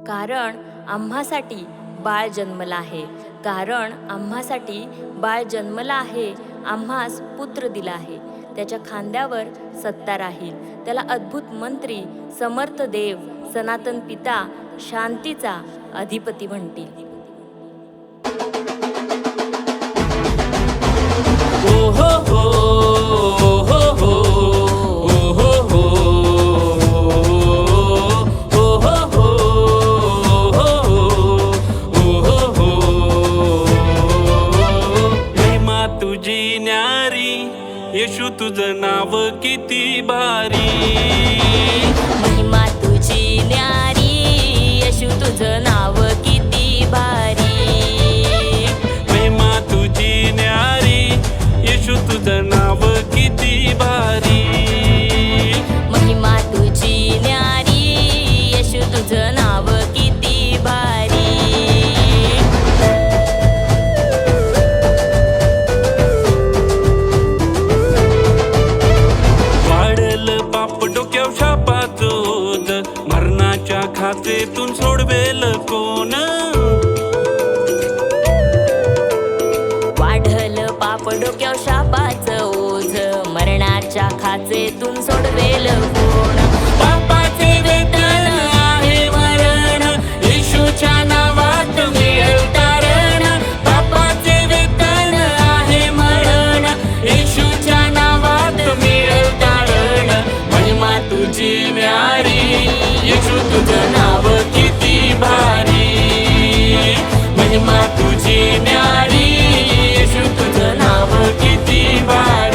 कारण आम्हासाठी बाळ जन्मला आहे, कारण आम्हासाठी बाळ जन्मला आहे, आम्हास पुत्र दिला आहे. त्याच्या खांद्यावर सत्ता राहील. त्याला अद्भुत मंत्री, समर्थ देव, सनातन पिता, शांतीचा अधिपती म्हणतील. ओ हो हो, ओ हो हो, ओ हो हो, ओ हो हो, ओ हो हो. महिमा तुझी न्यारी, येशू तुझं नाव किती भारी. महिमा तुझी न्यारी, येशू तुझं नाव किती भारी. महिमा तुझी न्यारी, येशू तुझं नाव किती भारी. महिमा तुझी न्यारी, येशू तुझं नाव किती भारी. वाढलं पाप डोक्याव शापाचं ओझ, मरणाच्या खाचेतून सोडवेल कोण. वाढलं पाप डोक्याव शापाचं ओझ, मरणाच्या खाचेतून सोडवेल कोण. पापाचे वेतन आहे मरण, येशूच्या नावात मिळेल तारण. पापाचे वेतन आहे मरण, येशूच्या नावात मिळेल तारण. महिमा तुझी न्यारी, येशू तुझं नाव किती भारी. महिमा तुझी न्यारी, येशू तुझं नाव किती भारी.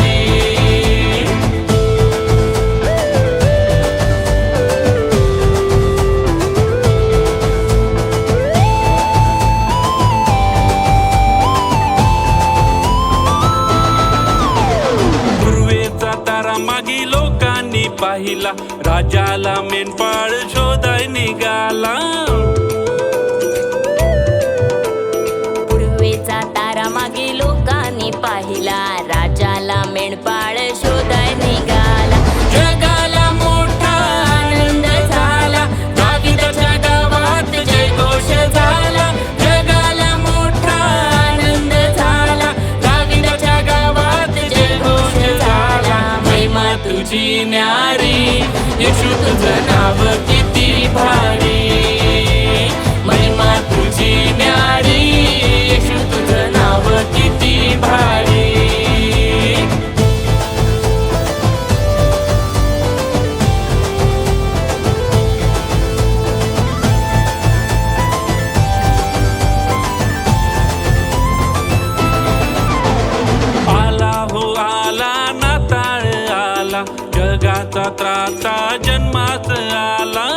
पूर्वेचा तारा मागी लोकांनी पाहिला, राजाला मेंढपाळ शोधाय निघाला. पूर्वेचा तारा मागे लोकांनी पाहिला, राजाला मेंढपाळ शोधाय निघाला. जगाला मोठा आनंद झाला, दाविदाच्या गावात जयघोष झाला. जगाला मोठा आनंद झाला, दाविदाच्या गावात जयघोष झाला. महिमा तुझी न्यारी, येशू तुझं नाव किती भारी. महिमा तुझी न्यारी, येशू तुझं नाव किती भारी. आला हो आला नाताळ आला, जगाचा त्राता जन्मास आला.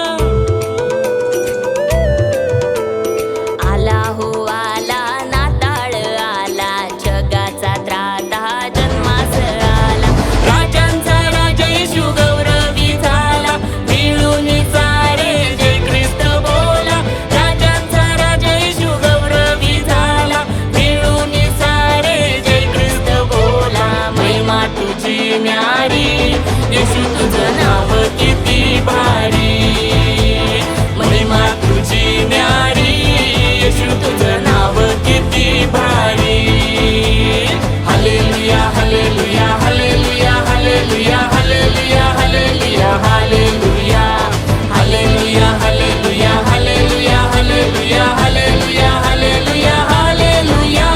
आला हो आला नाताळ आला, जगाचा त्राता जन्मास आला. राजांचा राजा येशू गौरवी झाला, मिळून सारे जय ख्रिस्त बोला. राजांचा राजा येशू गौरवी झाला, मिळून सारे जय ख्रिस्त बोला. महिमा तुझी न्यारी, येशू तुझं नाव किती भारी. महिमा तुझी न्यारी, येशू तुझं नाव किती भारी. Hallelujah hallelujah hallelujah hallelujah hallelujah hallelujah hallelujah hallelujah hallelujah hallelujah hallelujah hallelujah hallelujah hallelujah.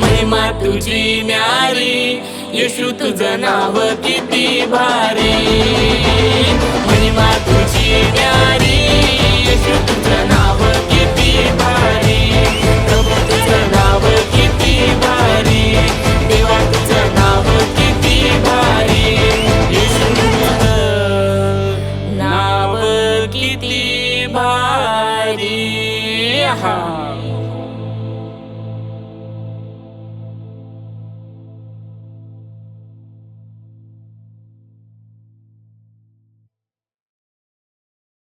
महिमा तुझी न्यारी, येशू तुझं नाव किती भारी. महिमा तुझी न्यारी, येशू तुझं नाव किती भारी. प्रभू तुझं नाव किती भारी, देवा तुझं नाव किती भारी. येशू तुझं नाव किती भारी. हा